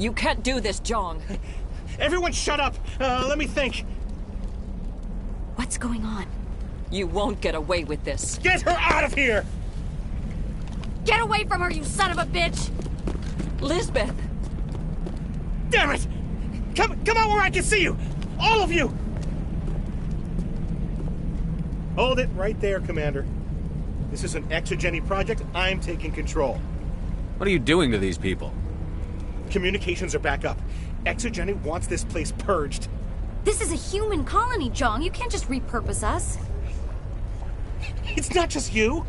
You can't do this, Jong. Everyone shut up! Let me think. What's going on? You won't get away with this. Get her out of here! Get away from her, you son of a bitch! Lisbeth! Damn it! Come out where I can see you! All of you! Hold it right there, Commander. This is an Exogeny project. I'm taking control. What are you doing to these people? Communications are back up. Exogeny wants this place purged. This is a human colony, Jong. You can't just repurpose us. It's not just you.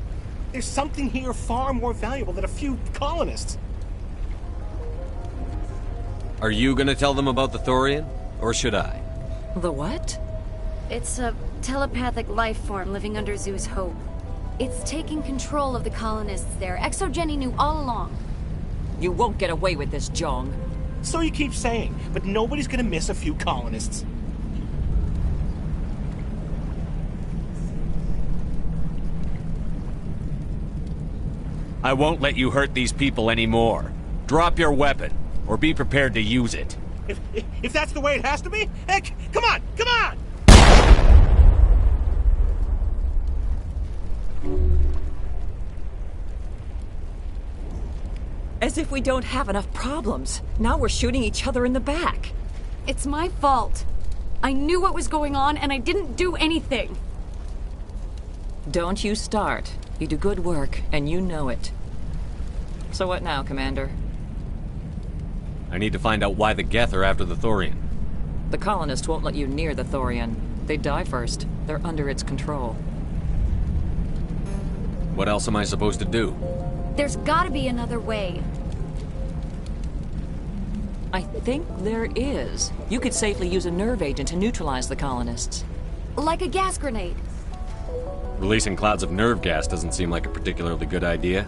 There's something here far more valuable than a few colonists. Are you gonna tell them about the Thorian? Or should I? The what? It's a telepathic life form living under Zoo's Hope. It's taking control of the colonists there. Exogeny knew all along. You won't get away with this, Jong. So you keep saying, but nobody's gonna miss a few colonists. I won't let you hurt these people anymore. Drop your weapon, or be prepared to use it. If that's the way it has to be, heck, come on, come on! As if we don't have enough problems. Now we're shooting each other in the back. It's my fault. I knew what was going on, and I didn't do anything. Don't you start. You do good work, and you know it. So what now, Commander? I need to find out why the Geth are after the Thorian. The colonists won't let you near the Thorian. They die first. They're under its control. What else am I supposed to do? There's gotta be another way. I think there is. You could safely use a nerve agent to neutralize the colonists. Like a gas grenade. Releasing clouds of nerve gas doesn't seem like a particularly good idea.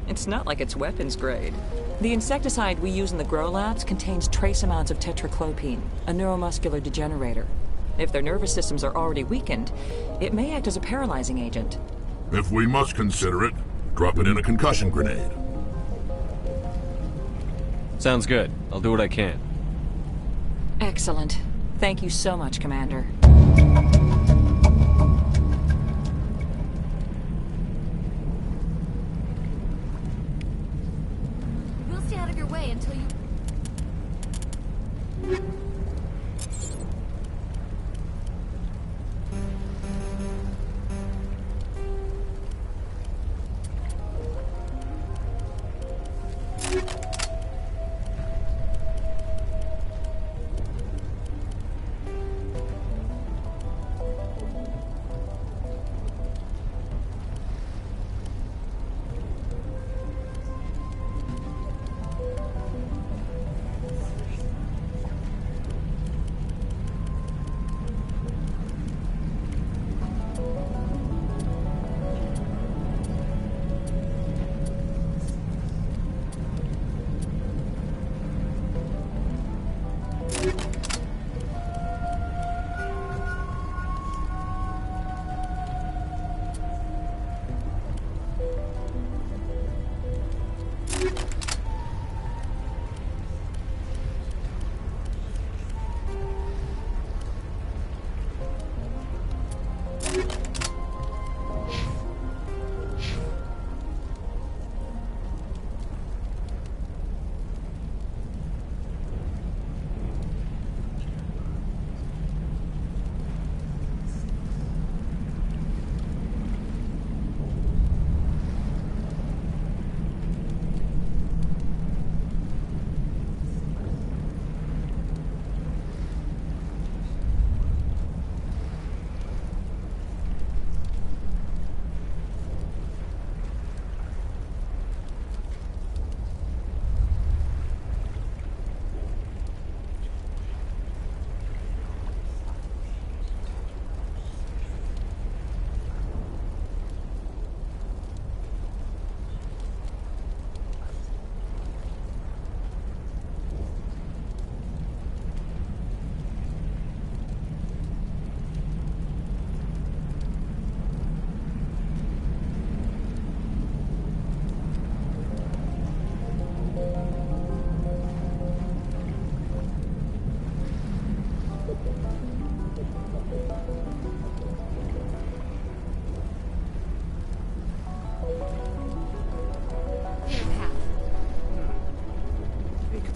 It's not like it's weapons grade. The insecticide we use in the Grow Labs contains trace amounts of tetraclopine, a neuromuscular degenerator. If their nervous systems are already weakened, it may act as a paralyzing agent. If we must consider it, drop it in a concussion grenade. Sounds good. I'll do what I can. Excellent. Thank you so much, Commander. We'll stay out of your way until you...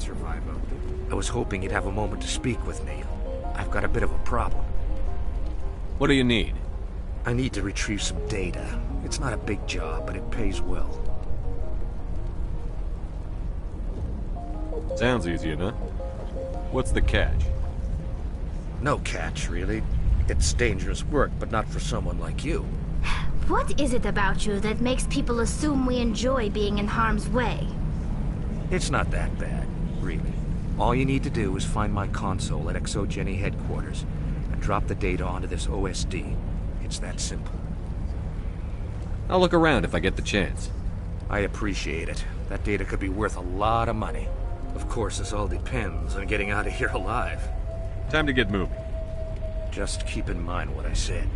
Survivor. I was hoping you'd have a moment to speak with me. I've got a bit of a problem. What do you need? I need to retrieve some data. It's not a big job, but it pays well. Sounds easy enough. What's the catch? No catch, really. It's dangerous work, but not for someone like you. What is it about you that makes people assume we enjoy being in harm's way? It's not that bad, really. All you need to do is find my console at Exogeny headquarters and drop the data onto this OSD. It's that simple. I'll look around if I get the chance. I appreciate it. That data could be worth a lot of money. Of course, this all depends on getting out of here alive. Time to get moving. Just keep in mind what I said.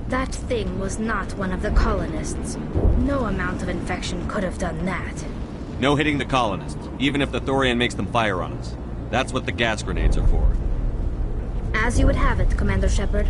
That thing was not one of the colonists. No amount of infection could have done that. No hitting the colonists, even if the Thorian makes them fire on us. That's what the gas grenades are for. As you would have it, Commander Shepard.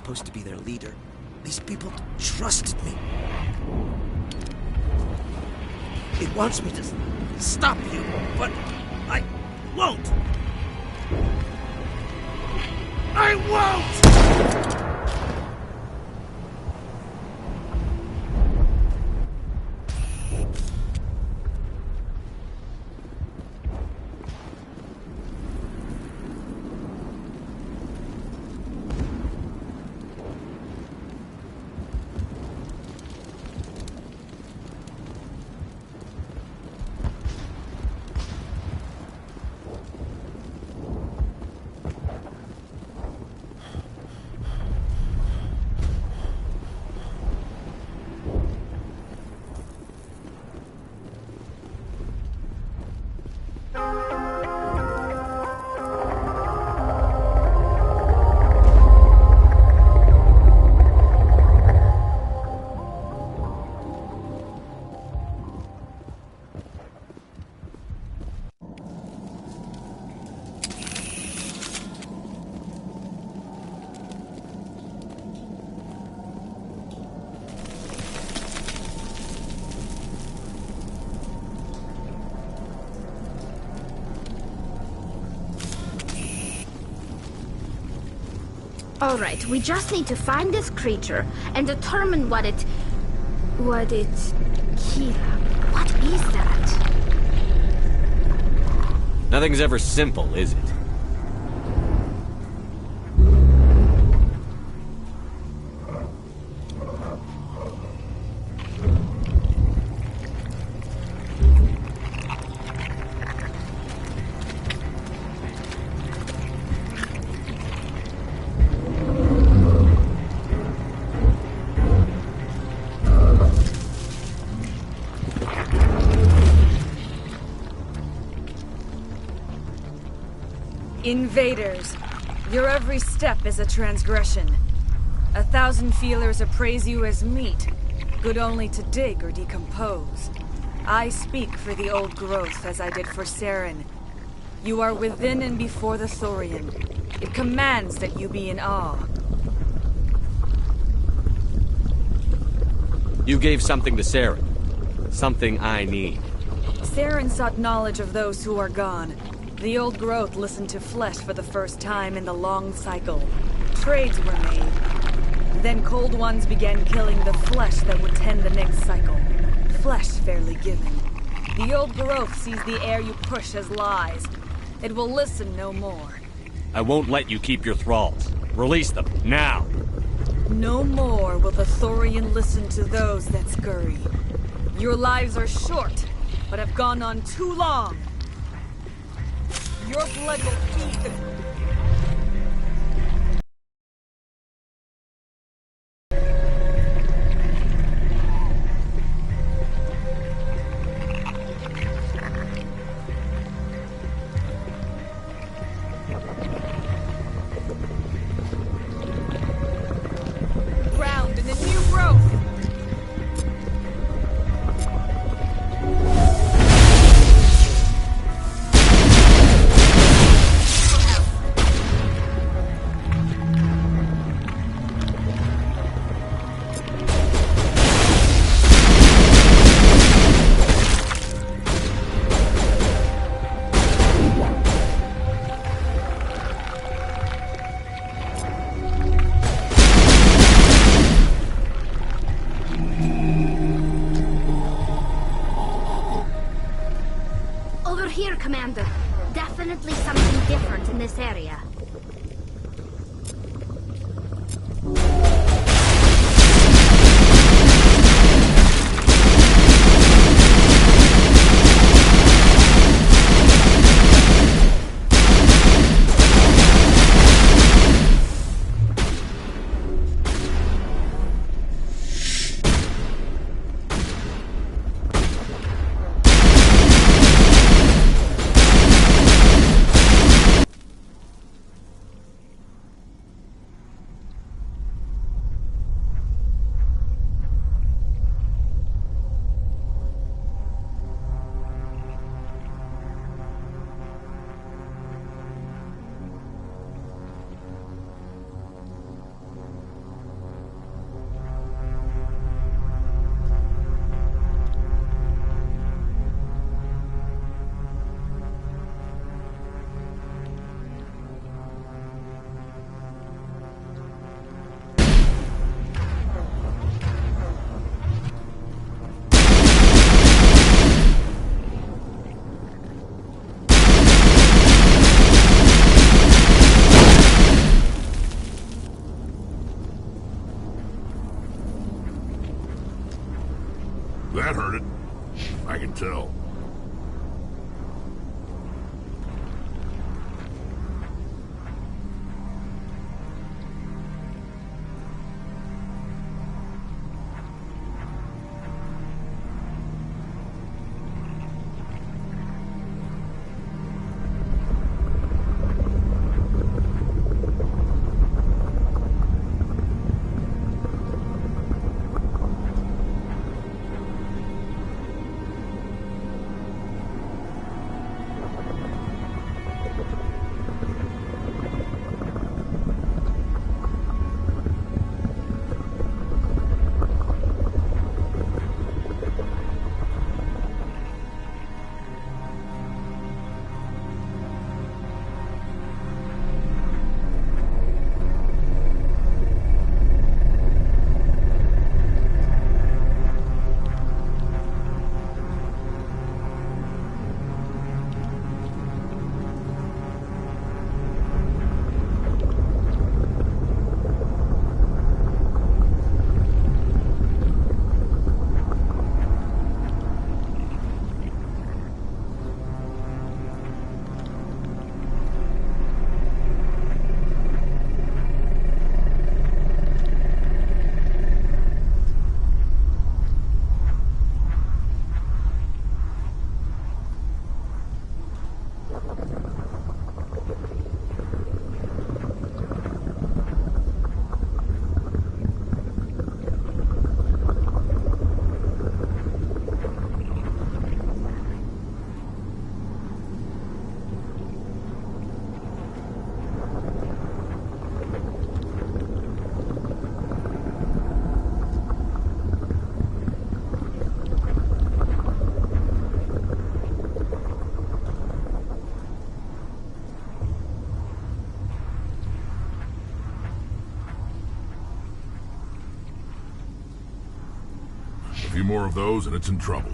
supposed to be their leader. These people trusted me. It wants me to stop you, but I won't. I won't! Alright, we just need to find this creature and determine what it... Kira, what is that? Nothing's ever simple, is it? Invaders, your every step is a transgression. 1,000 feelers appraise you as meat, good only to dig or decompose. I speak for the old growth as I did for Saren. You are within and before the Thorian. It commands that you be in awe. You gave something to Saren. Something I need. Saren sought knowledge of those who are gone. The old growth listened to flesh for the first time in the long cycle. Trades were made. Then cold ones began killing the flesh that would tend the next cycle. Flesh fairly given. The old growth sees the air you push as lies. It will listen no more. I won't let you keep your thralls. Release them, now! No more will the Thorian listen to those that scurry. Your lives are short, but have gone on too long. Your blood will feed the... ground in the new growth. Over here, Commander. Definitely something different in this area. That hurt it. I can tell. A few more of those and it's in trouble.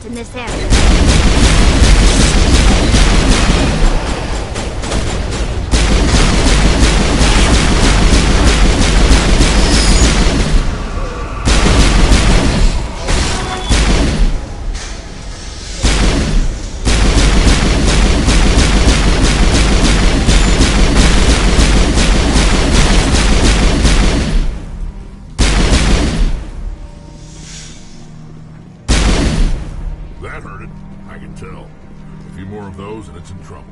in this area. That hurt it. I can tell. A few more of those and it's in trouble.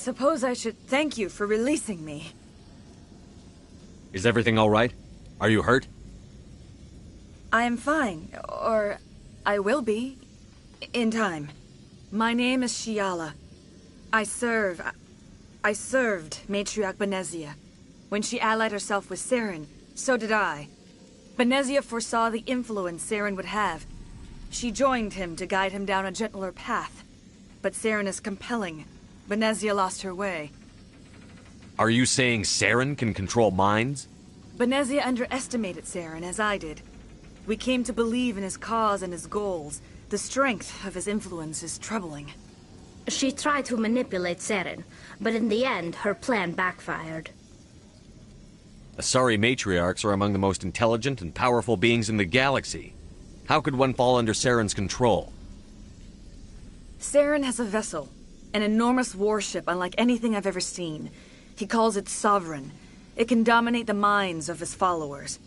suppose I should thank you for releasing me. Is everything all right? Are you hurt? I am fine, or I will be, in time. My name is Shiala. I served Matriarch Benezia. When she allied herself with Saren, so did I. Benezia foresaw the influence Saren would have. She joined him to guide him down a gentler path. But Saren is compelling. Benezia lost her way. Are you saying Saren can control minds? Benezia underestimated Saren, as I did. We came to believe in his cause and his goals. The strength of his influence is troubling. She tried to manipulate Saren, but in the end, her plan backfired. Asari matriarchs are among the most intelligent and powerful beings in the galaxy. How could one fall under Saren's control? Saren has a vessel, an enormous warship unlike anything I've ever seen. He calls it Sovereign. It can dominate the minds of his followers.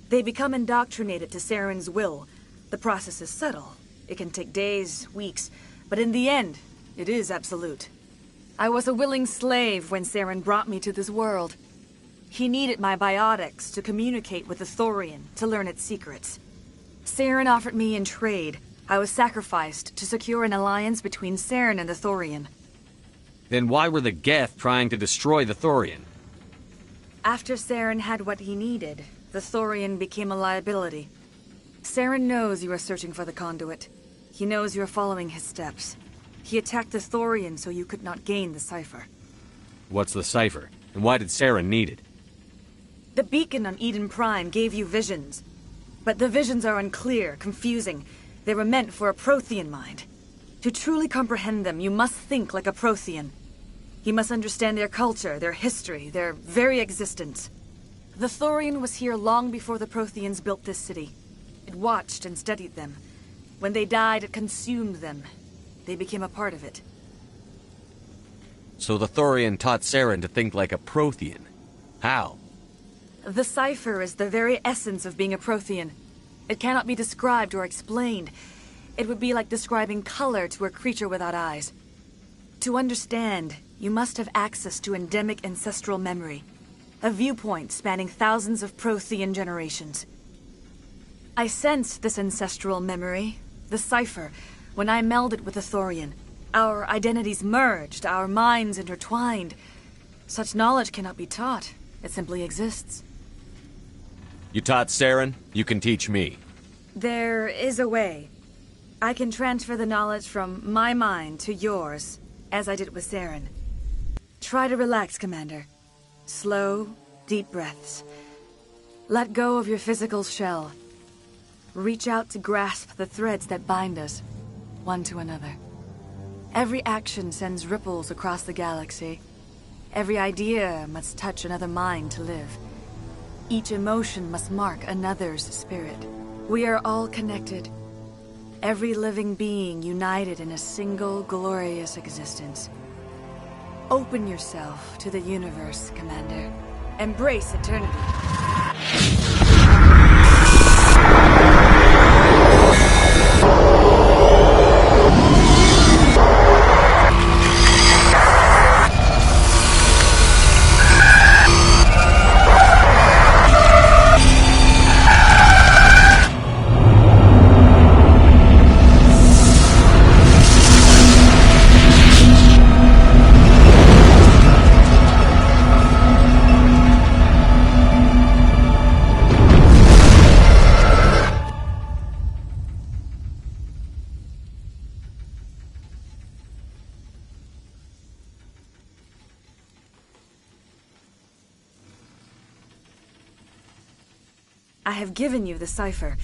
They become indoctrinated to Saren's will. The process is subtle. It can take days, weeks, but in the end, it is absolute. I was a willing slave when Saren brought me to this world. He needed my biotics to communicate with the Thorian, to learn its secrets. Saren offered me in trade. I was sacrificed to secure an alliance between Saren and the Thorian. Then why were the Geth trying to destroy the Thorian? After Saren had what he needed, the Thorian became a liability. Saren knows you are searching for the conduit. He knows you are following his steps. He attacked the Thorian so you could not gain the cipher. What's the cipher? And why did Saren need it? The beacon on Eden Prime gave you visions. But the visions are unclear, confusing. They were meant for a Prothean mind. To truly comprehend them, you must think like a Prothean. You must understand their culture, their history, their very existence. The Thorian was here long before the Protheans built this city. It watched and studied them. When they died, it consumed them. They became a part of it. So the Thorian taught Saren to think like a Prothean. How? The cipher is the very essence of being a Prothean. It cannot be described or explained. It would be like describing color to a creature without eyes. To understand, you must have access to endemic ancestral memory. A viewpoint spanning thousands of Prothean generations. I sensed this ancestral memory, the cipher, when I melded with the Thorian. Our identities merged, our minds intertwined. Such knowledge cannot be taught. It simply exists. You taught Saren, you can teach me. There is a way. I can transfer the knowledge from my mind to yours, as I did with Saren. Try to relax, Commander. Slow, deep breaths. Let go of your physical shell. Reach out to grasp the threads that bind us, one to another. Every action sends ripples across the galaxy. Every idea must touch another mind to live. Each emotion must mark another's spirit. We are all connected. Every living being united in a single glorious existence. Open yourself to the universe, Commander. Embrace eternity. I have given you the cipher,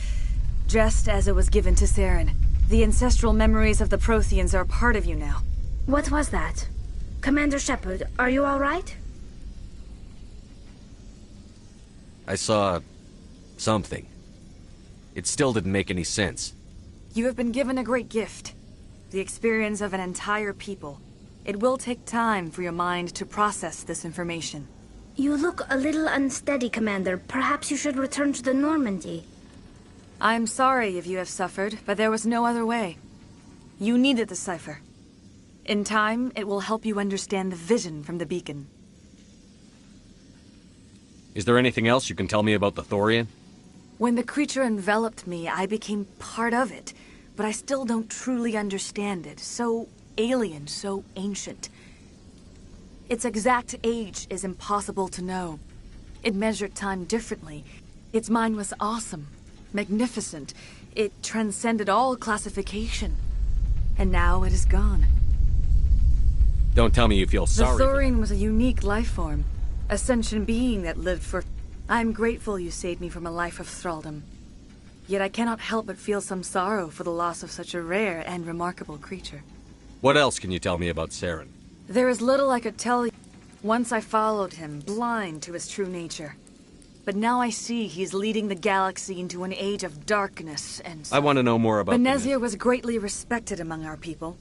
just as it was given to Saren. The ancestral memories of the Protheans are part of you now. What was that? Commander Shepard, are you all right? I saw... something. It still didn't make any sense. You have been given a great gift. The experience of an entire people. It will take time for your mind to process this information. You look a little unsteady, Commander. Perhaps you should return to the Normandy. I'm sorry if you have suffered, but there was no other way. You needed the cipher. In time, it will help you understand the vision from the beacon. Is there anything else you can tell me about the Thorian? When the creature enveloped me, I became part of it, but I still don't truly understand it. So alien, so ancient. Its exact age is impossible to know. It measured time differently. Its mind was awesome, magnificent. It transcended all classification. And now it is gone. Don't tell me you feel The sorry. Thorian was a unique life form. A sentient being that lived for... I'm grateful you saved me from a life of thraldom. Yet I cannot help but feel some sorrow for the loss of such a rare and remarkable creature. What else can you tell me about Saren? There is little I could tell you. Once I followed him, blind to his true nature. But now I see he's leading the galaxy into an age of darkness and... I want to know more about Benezia was greatly respected among our people.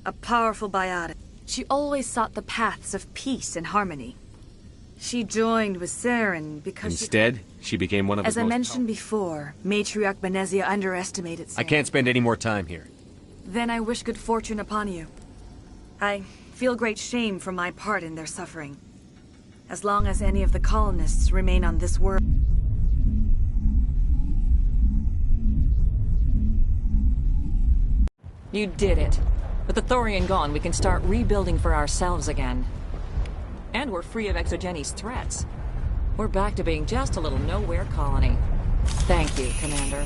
A powerful biotic. She always sought the paths of peace and harmony. She joined with Saren because Instead, she became one of his As I most mentioned before, Matriarch Benezia underestimated Saren. I can't spend any more time here. Then I wish good fortune upon you. I feel great shame for my part in their suffering. As long as any of the colonists remain on this world. You did it. With the Thorian gone, we can start rebuilding for ourselves again. And we're free of Exogeni's threats. We're back to being just a little nowhere colony. Thank you, Commander.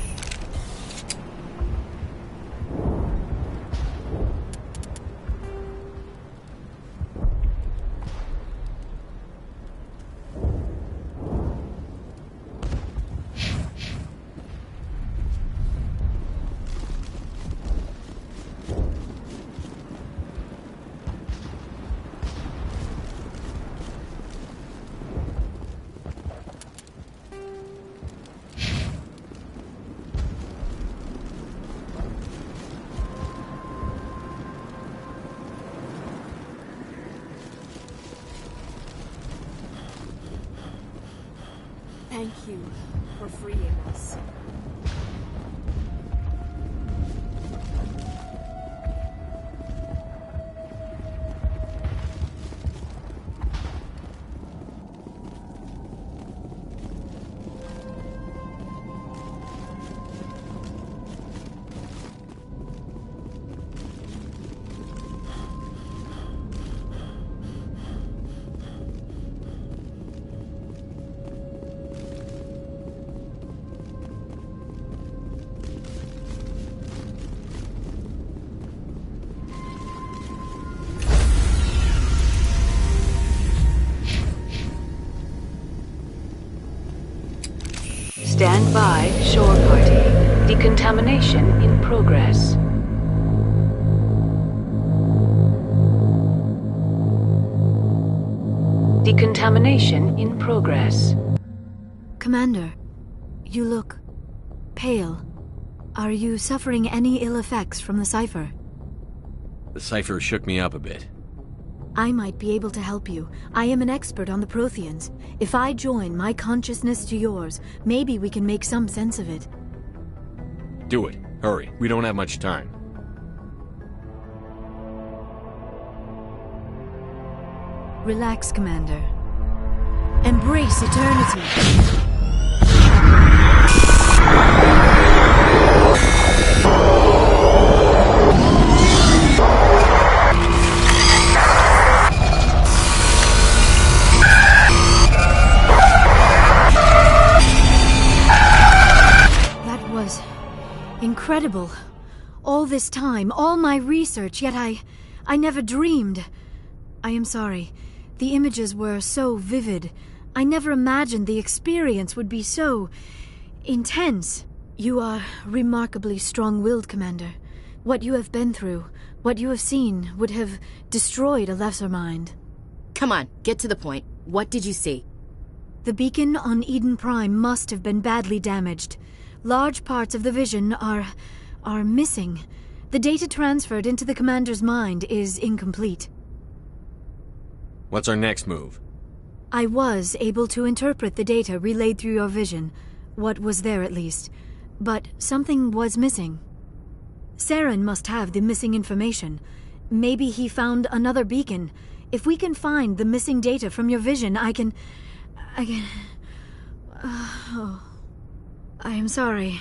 Thank you for freeing us. Stand by, shore party. Decontamination in progress. Decontamination in progress. Commander, you look pale. Are you suffering any ill effects from the cipher? The cipher shook me up a bit. I might be able to help you. I am an expert on the Protheans. If I join my consciousness to yours, maybe we can make some sense of it. Do it. Hurry. We don't have much time. Relax, Commander. Embrace eternity. Incredible. All this time, all my research, yet I never dreamed. I am sorry. The images were so vivid. I never imagined the experience would be so intense. You are remarkably strong-willed, Commander. What you have been through, what you have seen, would have destroyed a lesser mind. Come on, get to the point. What did you see? The beacon on Eden Prime must have been badly damaged. Large parts of the vision are missing. The data transferred into the commander's mind is incomplete. What's our next move? I was able to interpret the data relayed through your vision. What was there, at least. But something was missing. Saren must have the missing information. Maybe he found another beacon. If we can find the missing data from your vision, I can... I am sorry.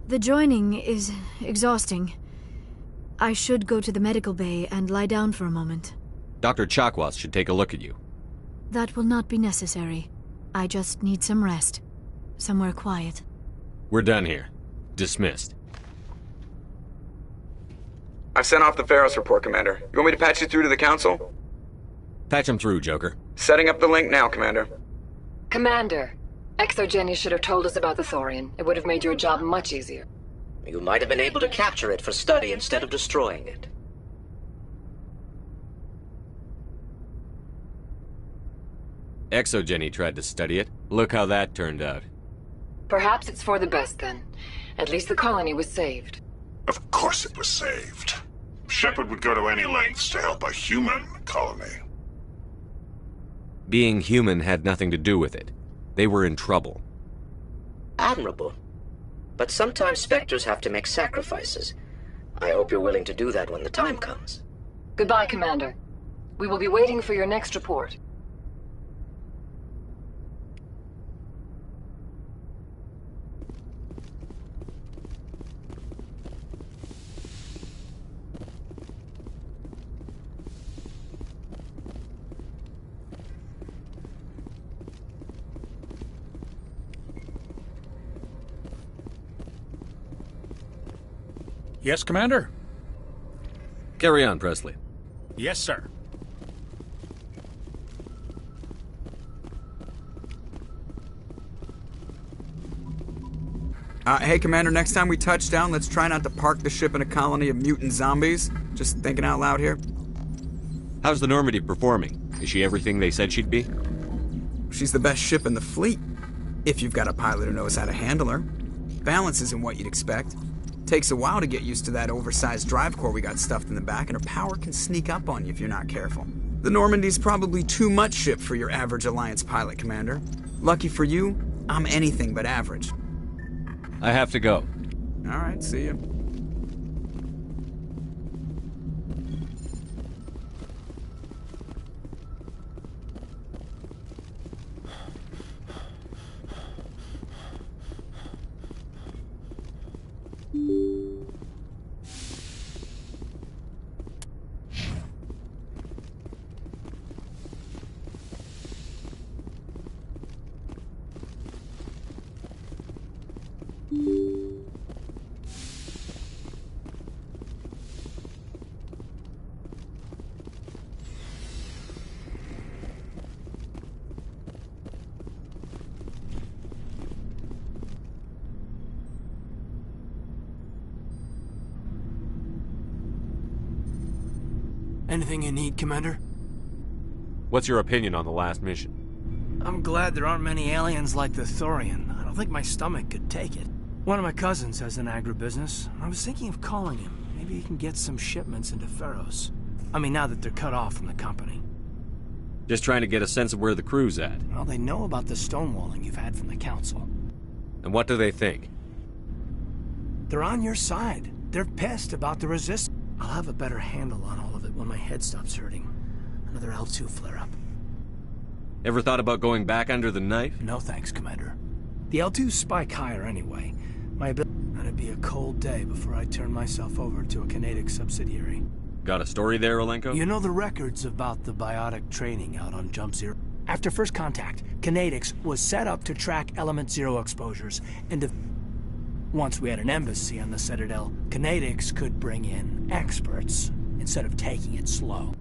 The joining is exhausting. I should go to the medical bay and lie down for a moment. Dr. Chakwas should take a look at you. That will not be necessary. I just need some rest. Somewhere quiet. We're done here. Dismissed. I've sent off the Pharos report, Commander. You want me to patch you through to the Council? Patch him through, Joker. Setting up the link now, Commander. Commander, ExoGeni should have told us about the Thorian. It would have made your job much easier. You might have been able to capture it for study instead of destroying it. ExoGeni tried to study it. Look how that turned out. Perhaps it's for the best, then. At least the colony was saved. Of course it was saved. Shepard would go to any lengths to help a human colony. Being human had nothing to do with it. They were in trouble. Admirable. But sometimes Spectres have to make sacrifices. I hope you're willing to do that when the time comes. Goodbye, Commander. We will be waiting for your next report. Yes, Commander? Carry on, Presley. Yes, sir. Hey, Commander, next time we touch down, let's try not to park the ship in a colony of mutant zombies. Just thinking out loud here. How's the Normandy performing? Is she everything they said she'd be? She's the best ship in the fleet. If you've got a pilot who knows how to handle her. Balance isn't what you'd expect. Takes a while to get used to that oversized drive core we got stuffed in the back, and her power can sneak up on you if you're not careful. The Normandy's probably too much ship for your average Alliance pilot, Commander. Lucky for you, I'm anything but average. I have to go. All right, see ya. Anything you need, Commander? What's your opinion on the last mission? I'm glad there aren't many aliens like the Thorian. I don't think my stomach could take it. One of my cousins has an agribusiness. I was thinking of calling him. Maybe he can get some shipments into Pharos. I mean, now that they're cut off from the company. Just trying to get a sense of where the crew's at. Well, they know about the stonewalling you've had from the Council. And what do they think? They're on your side. They're pissed about the resistance. I'll have a better handle on all of it when my head stops hurting. Another L2 flare-up. Ever thought about going back under the knife? No thanks, Commander. The L2s spike higher anyway. My ability... It'd be a cold day before I turn myself over to a Canadic subsidiary. Got a story there, Olenko? You know the records about the biotic training out on Jump Zero? After first contact, Canadix was set up to track Element Zero exposures, and once we had an embassy on the Citadel, Canadix could bring in experts instead of taking it slow.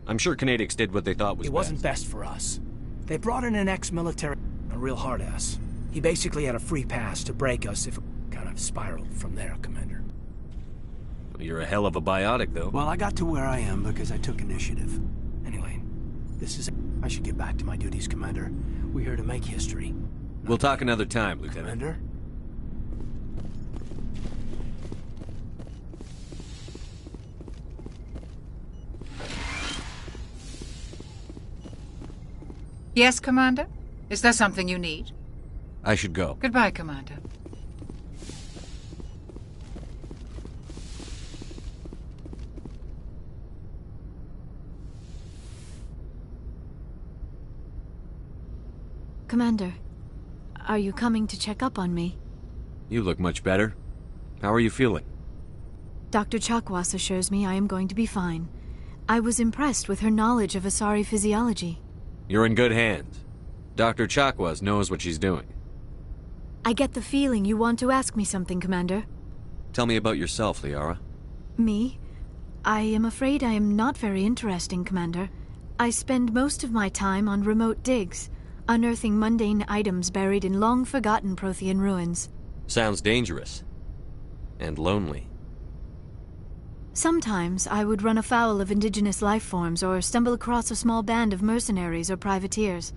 I'm sure Canadix did what they thought was best. It wasn't best for us. They brought in an ex-military, a real hard-ass. He basically had a free pass to break us if it kind of spiraled from there, Commander. Well, you're a hell of a biotic, though. Well, I got to where I am because I took initiative. Anyway, this is... I should get back to my duties, Commander. We're here to make history. We'll talk another time, Lieutenant. Commander? Yes, Commander? Is there something you need? I should go. Goodbye, Commander. Commander, are you coming to check up on me? You look much better. How are you feeling? Dr. Chakwas assures me I am going to be fine. I was impressed with her knowledge of Asari physiology. You're in good hands. Dr. Chakwas knows what she's doing. I get the feeling you want to ask me something, Commander. Tell me about yourself, Liara. Me? I am afraid I am not very interesting, Commander. I spend most of my time on remote digs, unearthing mundane items buried in long-forgotten Prothean ruins. Sounds dangerous. And lonely. Sometimes I would run afoul of indigenous life forms or stumble across a small band of mercenaries or privateers,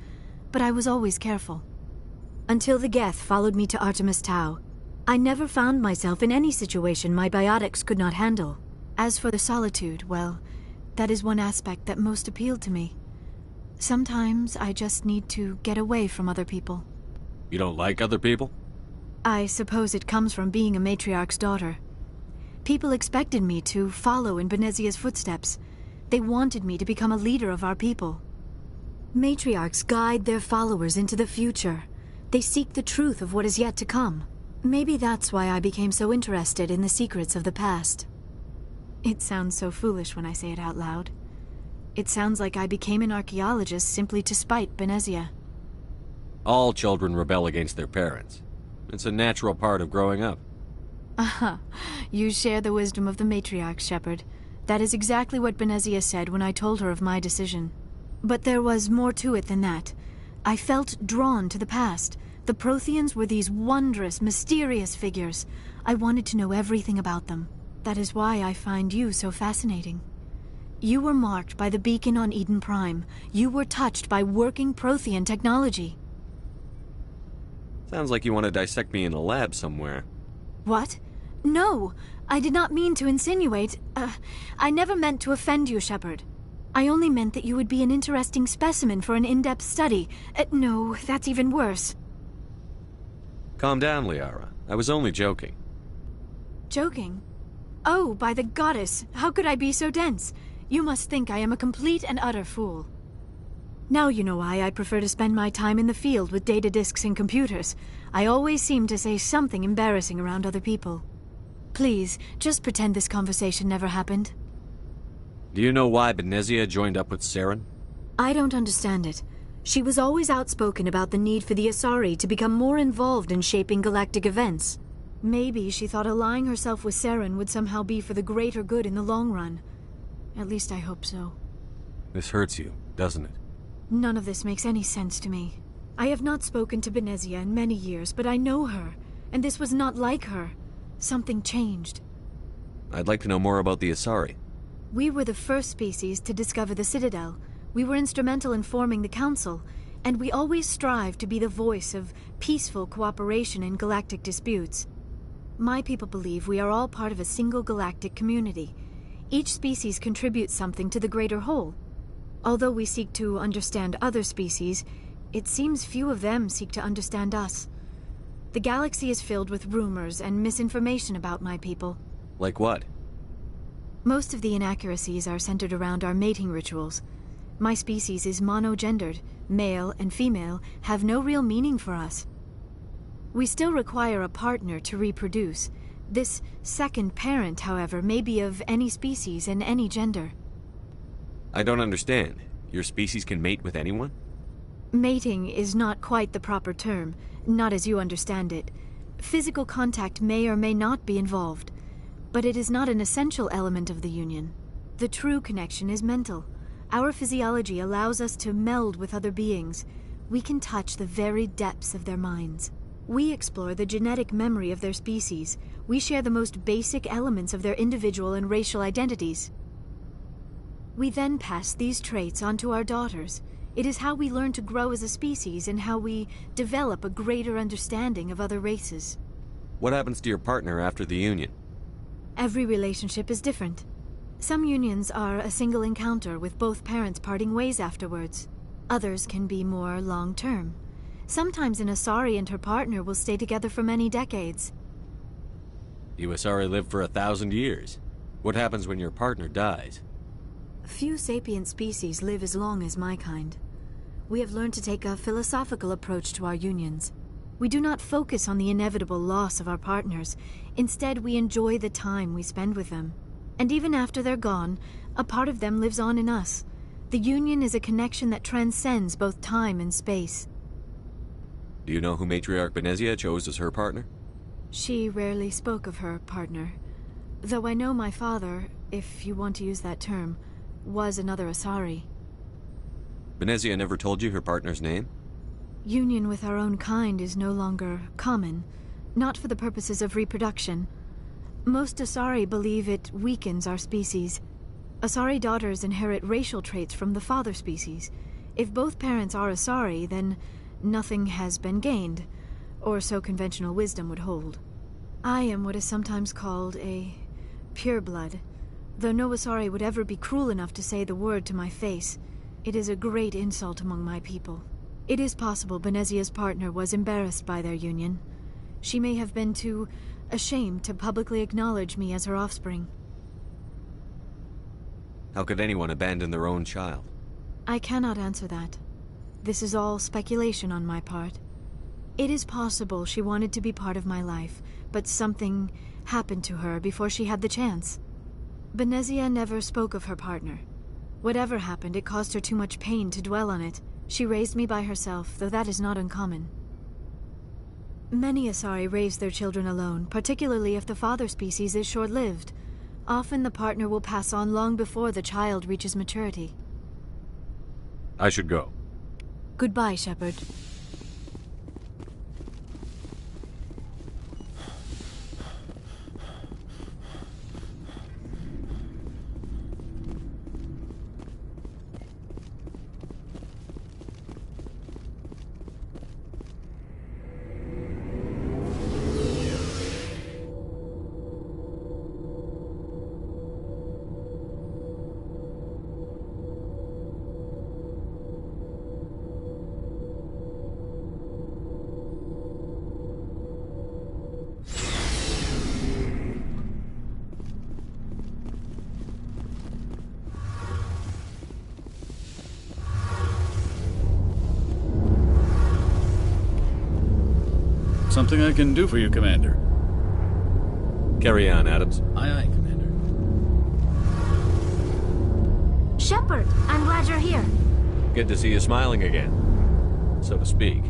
but I was always careful. Until the Geth followed me to Artemis Tau, I never found myself in any situation my biotics could not handle. As for the solitude, well, that is one aspect that most appealed to me. Sometimes I just need to get away from other people. You don't like other people? I suppose it comes from being a matriarch's daughter. People expected me to follow in Benezia's footsteps. They wanted me to become a leader of our people. Matriarchs guide their followers into the future. They seek the truth of what is yet to come. Maybe that's why I became so interested in the secrets of the past. It sounds so foolish when I say it out loud. It sounds like I became an archaeologist simply to spite Benezia. All children rebel against their parents. It's a natural part of growing up. Aha, you share the wisdom of the matriarch, Shepard. That is exactly what Benezia said when I told her of my decision. But there was more to it than that. I felt drawn to the past. The Protheans were these wondrous, mysterious figures. I wanted to know everything about them. That is why I find you so fascinating. You were marked by the beacon on Eden Prime. You were touched by working Prothean technology. Sounds like you want to dissect me in a lab somewhere. What? No! I did not mean to insinuate. I never meant to offend you, Shepard. I only meant that you would be an interesting specimen for an in-depth study. No, that's even worse. Calm down, Liara. I was only joking. Joking? Oh, by the goddess, how could I be so dense? You must think I am a complete and utter fool. Now you know why I prefer to spend my time in the field with data disks and computers. I always seem to say something embarrassing around other people. Please, just pretend this conversation never happened. Do you know why Benezia joined up with Saren? I don't understand it. She was always outspoken about the need for the Asari to become more involved in shaping galactic events. Maybe she thought allying herself with Saren would somehow be for the greater good in the long run. At least I hope so. This hurts you, doesn't it? None of this makes any sense to me. I have not spoken to Benezia in many years, but I know her, and this was not like her. Something changed. I'd like to know more about the Asari. We were the first species to discover the Citadel. We were instrumental in forming the Council, and we always strive to be the voice of peaceful cooperation in galactic disputes. My people believe we are all part of a single galactic community. Each species contributes something to the greater whole. Although we seek to understand other species, it seems few of them seek to understand us. The galaxy is filled with rumors and misinformation about my people. Like what? Most of the inaccuracies are centered around our mating rituals. My species is monogendered. Male and female have no real meaning for us. We still require a partner to reproduce. This second parent, however, may be of any species and any gender. I don't understand. Your species can mate with anyone? Mating is not quite the proper term, not as you understand it. Physical contact may or may not be involved, but it is not an essential element of the union. The true connection is mental. Our physiology allows us to meld with other beings. We can touch the very depths of their minds. We explore the genetic memory of their species. We share the most basic elements of their individual and racial identities. We then pass these traits on to our daughters. It is how we learn to grow as a species and how we develop a greater understanding of other races. What happens to your partner after the union? Every relationship is different. Some unions are a single encounter with both parents parting ways afterwards. Others can be more long-term. Sometimes an Asari and her partner will stay together for many decades. You Asari live for 1,000 years. What happens when your partner dies? Few sapient species live as long as my kind. We have learned to take a philosophical approach to our unions. We do not focus on the inevitable loss of our partners. Instead, we enjoy the time we spend with them. And even after they're gone, a part of them lives on in us. The union is a connection that transcends both time and space. Do you know who Matriarch Benezia chose as her partner? She rarely spoke of her partner. Though I know my father, if you want to use that term, was another Asari. Benezia never told you her partner's name? Union with our own kind is no longer common, not for the purposes of reproduction. Most Asari believe it weakens our species. Asari daughters inherit racial traits from the father species. If both parents are Asari, then nothing has been gained, or so conventional wisdom would hold. I am what is sometimes called a pureblood, though no Asari would ever be cruel enough to say the word to my face. It is a great insult among my people. It is possible Benezia's partner was embarrassed by their union. She may have been too ashamed to publicly acknowledge me as her offspring. How could anyone abandon their own child? I cannot answer that. This is all speculation on my part. It is possible she wanted to be part of my life, but something happened to her before she had the chance. Benezia never spoke of her partner. Whatever happened, it caused her too much pain to dwell on it. She raised me by herself, though that is not uncommon. Many Asari raise their children alone, particularly if the father species is short-lived. Often the partner will pass on long before the child reaches maturity. I should go. Goodbye, Shepard. Something I can do for you, Commander. Carry on, Adams. Aye, aye, Commander. Shepard, I'm glad you're here. Good to see you smiling again, so to speak.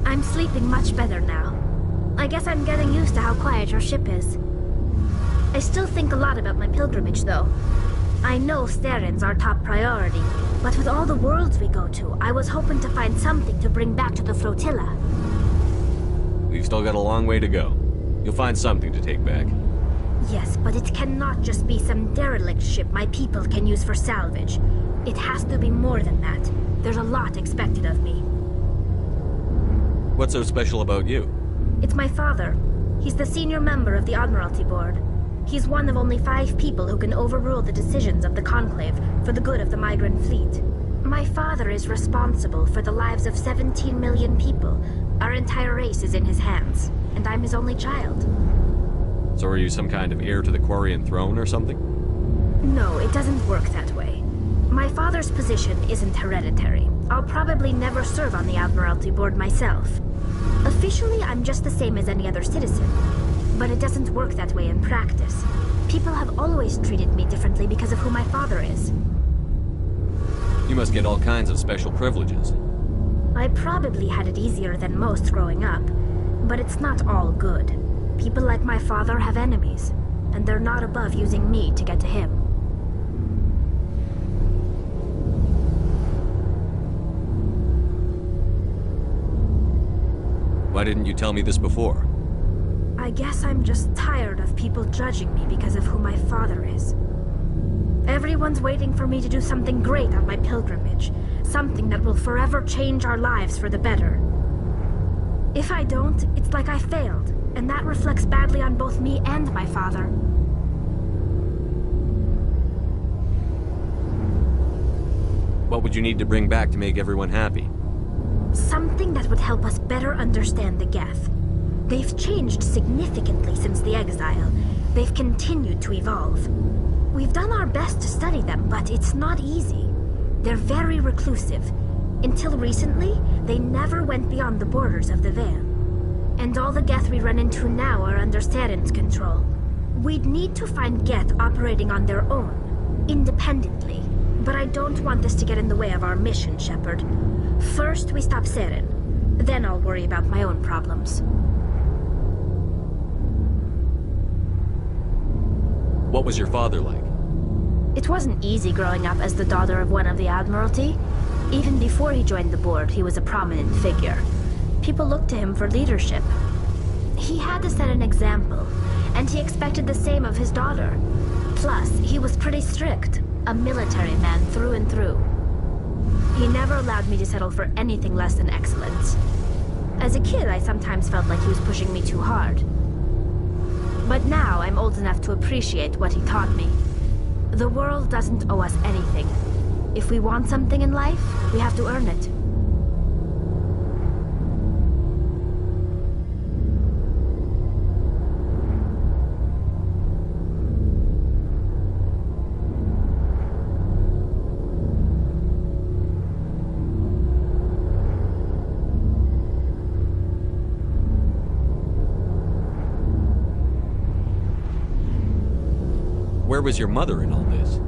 I'm sleeping much better now. I guess I'm getting used to how quiet your ship is. I still think a lot about my pilgrimage, though. I know Steren's our top priority, but with all the worlds we go to, I was hoping to find something to bring back to the flotilla. We've still got a long way to go. You'll find something to take back. Yes, but it cannot just be some derelict ship my people can use for salvage. It has to be more than that. There's a lot expected of me. What's so special about you? It's my father. He's the senior member of the Admiralty Board. He's one of only 5 people who can overrule the decisions of the Conclave for the good of the migrant fleet. My father is responsible for the lives of 17 million people. Our entire race is in his hands, and I'm his only child. So are you some kind of heir to the Quarian throne or something? No, it doesn't work that way. My father's position isn't hereditary. I'll probably never serve on the Admiralty Board myself. Officially, I'm just the same as any other citizen. But it doesn't work that way in practice. People have always treated me differently because of who my father is. You must get all kinds of special privileges. I probably had it easier than most growing up, but it's not all good. People like my father have enemies, and they're not above using me to get to him. Why didn't you tell me this before? I guess I'm just tired of people judging me because of who my father is. Everyone's waiting for me to do something great on my pilgrimage. Something that will forever change our lives for the better. If I don't, it's like I failed, and that reflects badly on both me and my father. What would you need to bring back to make everyone happy? Something that would help us better understand the Geth. They've changed significantly since the exile. They've continued to evolve. We've done our best to study them, but it's not easy. They're very reclusive. Until recently, they never went beyond the borders of the Veil. And all the Geth we run into now are under Saren's control. We'd need to find Geth operating on their own, independently. But I don't want this to get in the way of our mission, Shepard. First, we stop Saren. Then I'll worry about my own problems. What was your father like? It wasn't easy growing up as the daughter of one of the Admiralty. Even before he joined the board, he was a prominent figure. People looked to him for leadership. He had to set an example, and he expected the same of his daughter. Plus, he was pretty strict, a military man through and through. He never allowed me to settle for anything less than excellence. As a kid, I sometimes felt like he was pushing me too hard. But now, I'm old enough to appreciate what he taught me. The world doesn't owe us anything. If we want something in life, we have to earn it. Where was your mother in all this?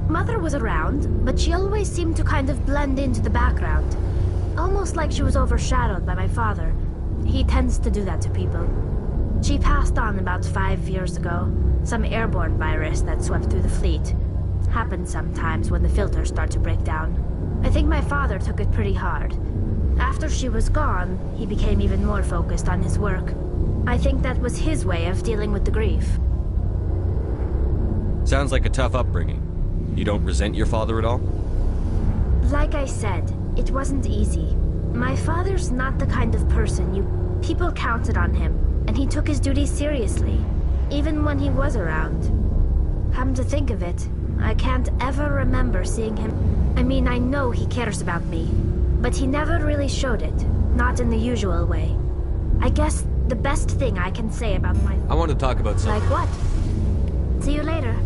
Mother was around, but she always seemed to kind of blend into the background. Almost like she was overshadowed by my father. He tends to do that to people. She passed on about 5 years ago. Some airborne virus that swept through the fleet. Happens sometimes when the filters start to break down. I think my father took it pretty hard. After she was gone, he became even more focused on his work. I think that was his way of dealing with the grief. Sounds like a tough upbringing. You don't resent your father at all? Like I said, it wasn't easy. My father's not the kind of person people counted on him, and he took his duties seriously, even when he was around. Come to think of it, I can't ever remember seeing him. I mean, I know he cares about me, but he never really showed it, not in the usual way. I guess the best thing I can say about my... I want to talk about something. Like what? See you later.